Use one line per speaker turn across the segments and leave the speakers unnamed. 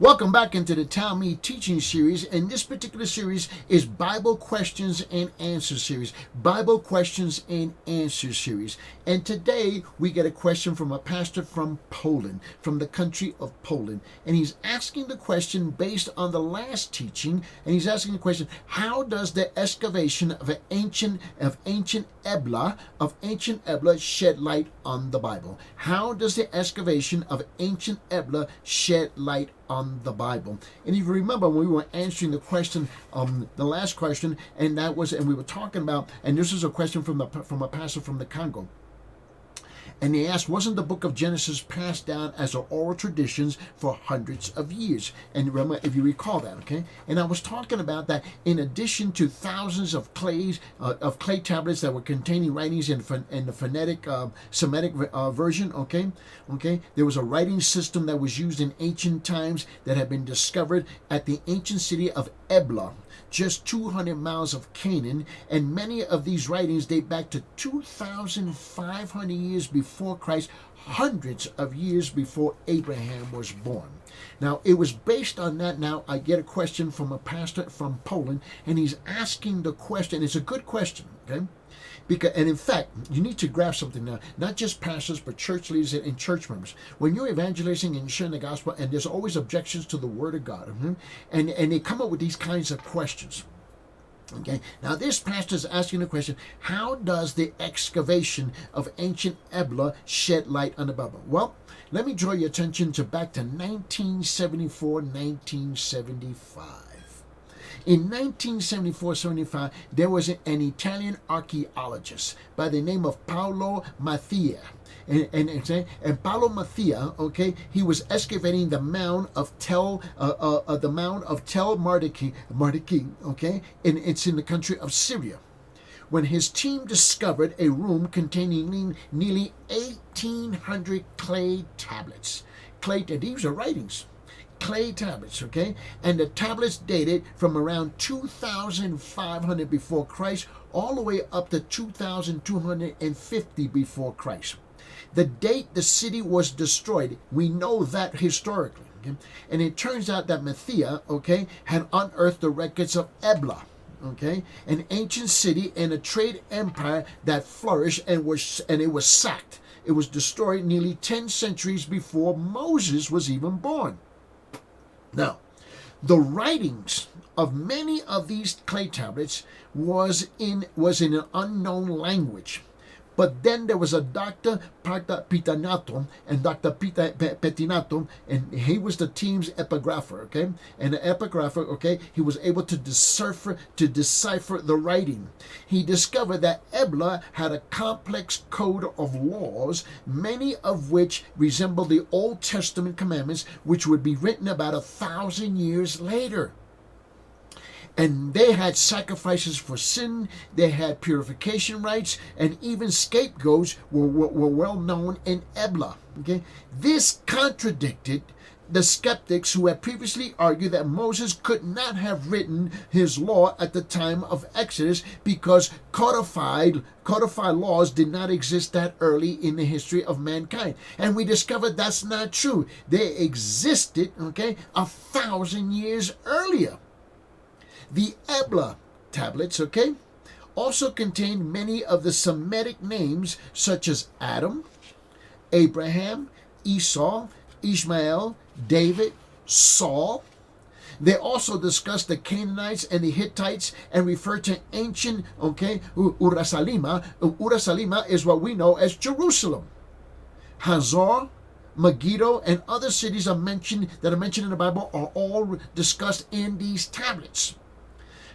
Welcome back into the Talmud teaching series, and this particular series is Bible Questions and Answers series. Bible Questions and Answers series. And today we get a question from a pastor from Poland, from the country of Poland. And he's asking the question based on the last teaching, and he's asking the question, how does the excavation of ancient Ebla shed light on the Bible? How does the excavation of ancient Ebla shed light on the Bible? And if you remember, when we were answering the question, the last question, and we were talking about, and this is a question from a pastor from the Congo. And they asked, wasn't the book of Genesis passed down as an oral traditions for hundreds of years? And remember, if you recall that, okay? And I was talking about that in addition to thousands of clay tablets that were containing writings in the phonetic Semitic version, okay? There was a writing system that was used in ancient times that had been discovered at the ancient city of Ebla, just 200 miles of Canaan, and many of these writings date back to 2,500 years before Christ, hundreds of years before Abraham was born. Now, it was based on that. Now, I get a question from a pastor from Poland, and he's asking the question. It's a good question, okay? And in fact, you need to grasp something now. Not just pastors, but church leaders and church members. When you're evangelizing and sharing the gospel, and there's always objections to the word of God, and they come up with these kinds of questions. Okay. Now this pastor is asking the question: how does the excavation of ancient Ebla shed light on the Bible? Well, let me draw your attention back to 1974, 1975. In 1974-75, there was an Italian archaeologist by the name of Paolo Mattia. And Paolo Mattia, okay, he was excavating the mound of Tel Mardiki, okay, and it's in the country of Syria, when his team discovered a room containing nearly 1,800 clay tablets. These are writings. Clay tablets, okay? And the tablets dated from around 2,500 before Christ all the way up to 2,250 before Christ. The date the city was destroyed, we know that historically. Okay? And it turns out that Matthia, okay, had unearthed the records of Ebla, okay, an ancient city and a trade empire that flourished and it was sacked. It was destroyed nearly 10 centuries before Moses was even born. Now, the writings of many of these clay tablets was in an unknown language. But then there was a Dr. Pitanato and Dr. Pettinato, and he was the team's epigrapher, okay? And the epigrapher, okay, he was able to decipher the writing. He discovered that Ebla had a complex code of laws, many of which resembled the Old Testament commandments, which would be written about 1,000 years later. And they had sacrifices for sin, they had purification rites, and even scapegoats were well known in Ebla. Okay? This contradicted the skeptics who had previously argued that Moses could not have written his law at the time of Exodus because codified laws did not exist that early in the history of mankind. And we discovered that's not true. They existed, okay, 1,000 years earlier. The Ebla tablets, okay, also contained many of the Semitic names such as Adam, Abraham, Esau, Ishmael, David, Saul. They also discussed the Canaanites and the Hittites and referred to ancient, okay, Urasalima. Urasalima is what we know as Jerusalem. Hazor, Megiddo, and other cities that are mentioned in the Bible are all discussed in these tablets.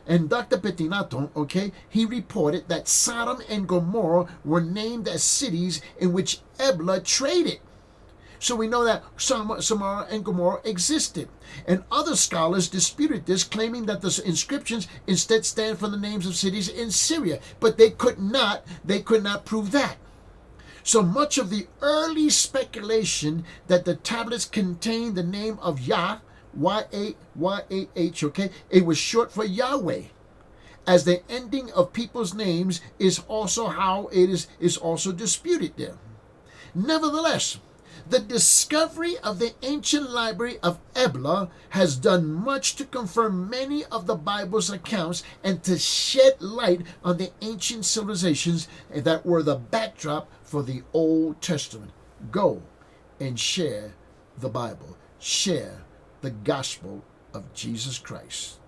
And Dr. Pettinato, okay, he reported that Sodom and Gomorrah were named as cities in which Ebla traded. So we know that Sodom and Gomorrah existed. And other scholars disputed this, claiming that the inscriptions instead stand for the names of cities in Syria. But they could not prove that. So much of the early speculation that the tablets contained the name of Yah, Y-A-H, okay? It was short for Yahweh. As the ending of people's names is also how it is also disputed there. Nevertheless, The discovery of the ancient library of Ebla has done much to confirm many of the Bible's accounts and to shed light on the ancient civilizations that were the backdrop for the Old Testament. Go and share the Bible. Share the gospel of Jesus Christ.